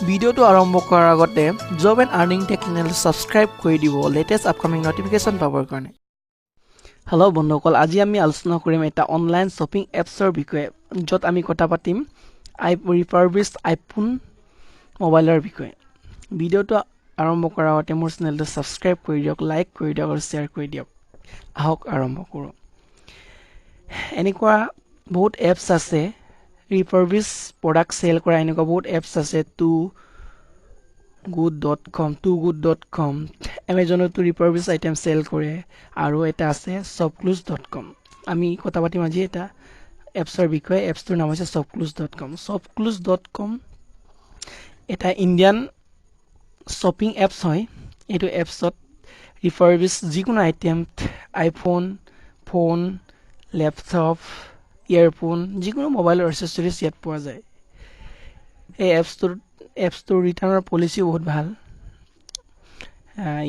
ভিডিওটো আৰম্ভ কৰাৰ আগতে job and earning tech channel subscribe কৰি দিব লেটেষ্ট আপকামিং নটিফিকেশ্যন পাবৰ কাৰণে। হেল্ল' বন্ধুসকল, আজি আমি আলোচনা কৰিম এটা অনলাইন শ্বপিং এপছৰ বিষয়ে, য'ত আমি কথা পাতিম ৰিফাৰবিছড আইফোন মোবাইলৰ বিষয়ে। ভিডিওটো আৰম্ভ কৰাৰ আগতে মোৰ চেনেলটো সাবস্ক্ৰাইব কৰি দিয়ক, লাইক কৰি দিয়ক আৰু শ্বেয়াৰ কৰি দিয়ক। আহক আৰম্ভ কৰোঁ। এনেকুৱা বহুত এপছ আছে ৰিফাৰবিছ প্ৰডাক্ট চেল কৰা, এনেকুৱা বহুত এপছ আছে toogood.com, এমাজনতো ৰিফাৰবিছ আইটেম চেল কৰে, আৰু এটা আছে shopclose.com। আমি কথা পাতিম আজি এটা এপছৰ বিষয়ে। এপছটোৰ নাম হৈছে shopclose.com। shopclose.com এটা ইণ্ডিয়ান শ্বপিং এপছ হয়। এইটো এপছত ৰিফাৰবিছ যিকোনো item, iPhone, phone, laptop, earphone, যিকোনো মোবাইলৰ এক্সেছৰিজ ইয়াত পোৱা যায়। এই এপছটোৰ ৰিটাৰ্ণৰ পলিচিও বহুত ভাল।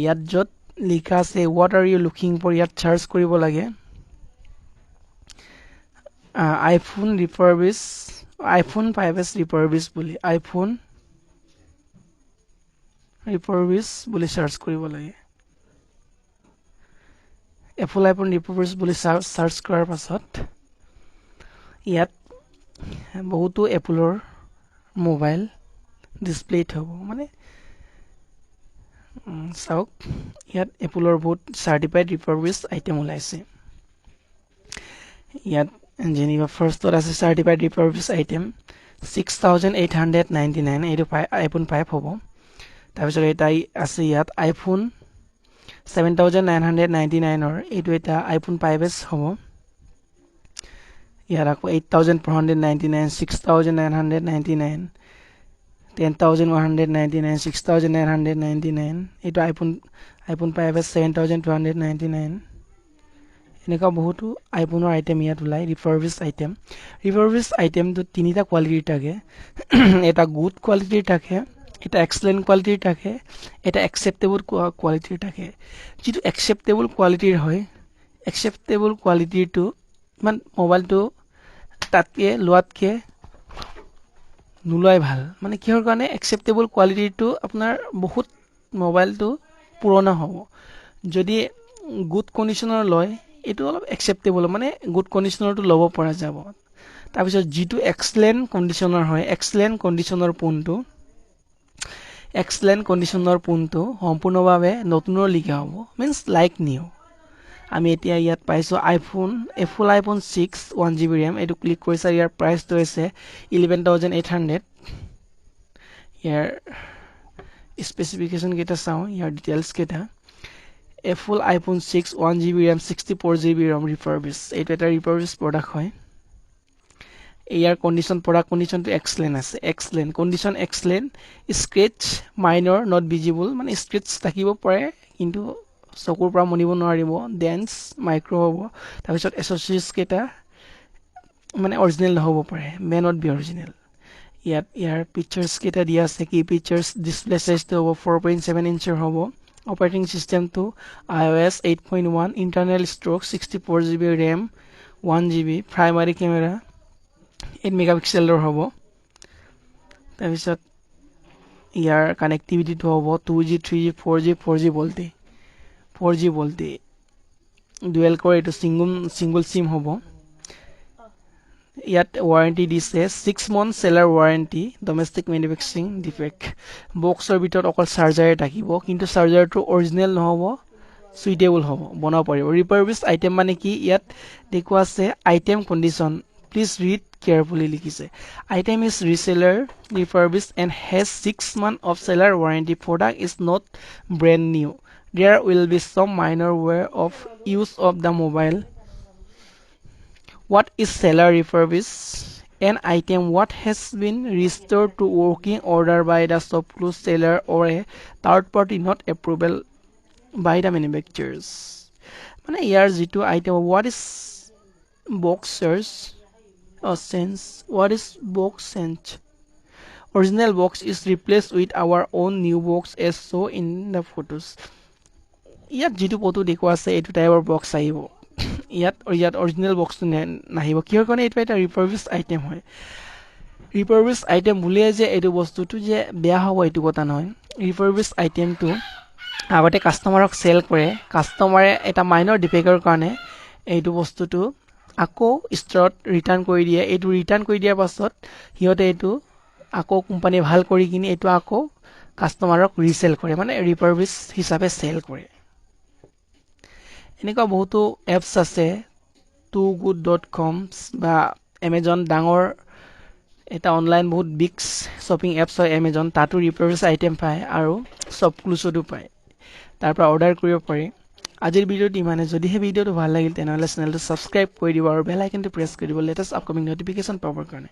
ইয়াত য'ত লিখা আছে what are you looking for, ইয়াত চাৰ্চ কৰিব লাগে আইফোন 5s ৰিফাৰবিছ বুলি, আইফোন ৰিফাৰবিছ বুলি চাৰ্চ কৰিব লাগে। আইফোন ৰিফাৰবিছ বুলি চাৰ্চ কৰাৰ পাছত ইয়াত বহুতো এপলৰ মোবাইল ডিসপ্লেত হ'ব। মানে চাওক, ইয়াত এপলৰ বহুত চাৰ্টিফাইড ৰিফাৰবিছ আইটেম ওলাইছে। ইয়াত যেনিবা ফাৰ্ষ্টত আছে চাৰ্টিফাইড ৰিফাৰবিছ আইটেম 6899, এইটো আইফোন 5 হ'ব। তাৰপিছত এটা আছে ইয়াত আইফোন 7999, এইটো এটা আইফোন 5s হ'ব। ইয়াত আকৌ 8499, 6999, 10199, 6999, এইটো আইফোন 5s 7299। এনেকুৱা বহুতো আইফোনৰ আইটেম ইয়াত ওলায়, ৰিফাৰবিছ আইটেম। ৰিফাৰবিছ আইটেমটো তিনিটা কোৱালিটিৰ থাকে। এটা গুড কোৱালিটিৰ থাকে, এটা এক্সেলেণ্ট কোৱালিটিৰ থাকে, এটা একচেপ্টেবল কোৱালিটিৰ থাকে। যিটো একচেপ্টেবল কোৱালিটিৰ হয়, একচেপ্টেবল কোৱালিটিৰটো ইমান মোবাইলটো তাতকৈ লোৱাতকৈ নোলোৱাই ভাল। মানে কিহৰ কাৰণে, একচেপ্টেবল কোৱালিটিৰটো আপোনাৰ বহুত মোবাইলটো পুৰণা হ'ব। যদি গুড কণ্ডিশ্যনৰ লয়, এইটো অলপ একচেপ্টেবল, মানে গুড কণ্ডিশ্যনৰটো ল'ব পৰা যাব। তাৰপিছত যিটো এক্সেলেণ্ট কণ্ডিশ্যনৰ হয়, এক্সেলেণ্ট কণ্ডিশ্যনৰ পোনটো সম্পূৰ্ণভাৱে নতুনৰ লিখা হ'ব, মিনছ লাইক নিউ। আমি এতিয়া ইয়াত পাইছোঁ এপল আইফোন 6 1GB ৰেম। এইটো ক্লিক কৰিছে, ইয়াৰ প্ৰাইচটো হৈছে 11,800। ইয়াৰ স্পেচিফিকেশ্যন কেইটা চাওঁ, ইয়াৰ ডিটেইলছ কেইটা। Apple iPhone 6 1GB RAM 64GB RAM refurbish, এইটো এটা ৰিফাৰবিছ প্ৰডাক্ট হয়। ইয়াৰ প্ৰডাক্ট কণ্ডিশ্যনটো এক্সেলেণ্ট আছে, excellent condition, excellent. Scratch minor not visible, মানে স্ক্ৰেচ থাকিব পাৰে কিন্তু চকুৰ পৰা মনিব নোৱাৰিব। ডেন্স মাইক্ৰ' হ'ব। তাৰপিছত এচেছৰিজ কেইটা মানে অৰিজিনেল নহ'ব পাৰে, মে নট বি অৰিজিনেল। ইয়াৰ পিকচাৰ্ছ কেইটা দিয়া আছে, কি পিকচাৰ্ছ। ডিছপ্লে চাইজটো হ'ব 4.7 ইঞ্চৰ হ'ব। অপাৰেটিং চিষ্টেমটো iOS 8.1, internal storage 64GB RAM 1GB, primary camera 8 মেগাপিক্সেলৰ হ'ব। তাৰপিছত ইয়াৰ কানেক্টিভিটিটো হ'ব 2G 3G 4G ভল্টি ডুৱেল ক'ৰ, এইটো ছিংগল চিম হ'ব। ইয়াত ৱাৰেণ্টি দিছে 6 month seller warranty, domestic manufacturing defect. বক্সৰ ভিতৰত অকল চাৰ্জাৰে থাকিব, কিন্তু চাৰ্জাৰটো অৰিজিনেল নহ'ব, চুইটেবল হ'ব, বনাব পাৰিব। ৰিফাৰবিছ আইটেম মানে কি, ইয়াত দেখুওৱা আছে item condition, please read carefully লিখিছে। Item is reseller refurbish and has 6 months of seller warranty. Product is not brand new. There will be some minor wear of use of the mobile. What is seller refurbish? An item what has been restored to working order by the shopclose seller or a third party not approved by the manufacturers. মানে ইয়াৰ যিটো item, what is box search or sense? What is box sense? Original box is replaced with our own new box as shown in the photos. ইয়াত যিটো photo দেখুওৱা আছে এইটো টাইপৰ box আহিব। ইয়াত অৰিজিনেল বক্সটো নাহিব। কিহৰ কাৰণে এইটো এটা ৰিফাৰবিছ আইটেম হয়। ৰিপাৰবিছ আইটেম বুলিয়ে যে এইটো বস্তুটো যে বেয়া হ'ব এইটো কথা নহয় ৰিপাৰবিছ আইটেমটো আগতে কাষ্টমাৰক চেল কৰে কাষ্টমাৰে এটা মাইনৰ ডিফেক্টৰ কাৰণে এইটো বস্তুটো আকৌ ষ্টৰত ৰিটাৰ্ণ কৰি দিয়ে এইটো ৰিটাৰ্ণ কৰি দিয়াৰ পাছত সিহঁতে এইটো আকৌ কোম্পানী ভাল কৰি কিনি এইটো আকৌ কাষ্টমাৰক ৰিসেল কৰে মানে ৰিপাৰবিছ হিচাপে চেল কৰে এনেকুৱা বহুতো এপছ আছে toogood.com বা Amazon ডাঙৰ এটা অনলাইন বহুত বিগ শ্বপিং এপছ হয় Amazon তাতো ৰিপাৰবিছ আইটেম পায় আৰু সব ক্লুজতো পায় তাৰ পৰা অৰ্ডাৰ কৰিব পাৰি আজিৰ ভিডিঅ'টো ইমানে যদিহে ভিডিঅ'টো ভাল লাগিল তেনেহলে চেনেলটো সাবস্ক্ৰাইব কৰি দিব আৰু বেল আইকনটো প্ৰেছ কৰি দিব লেটেষ্ট আপকামিং নটিফিকেশ্যন পাবৰ কাৰণে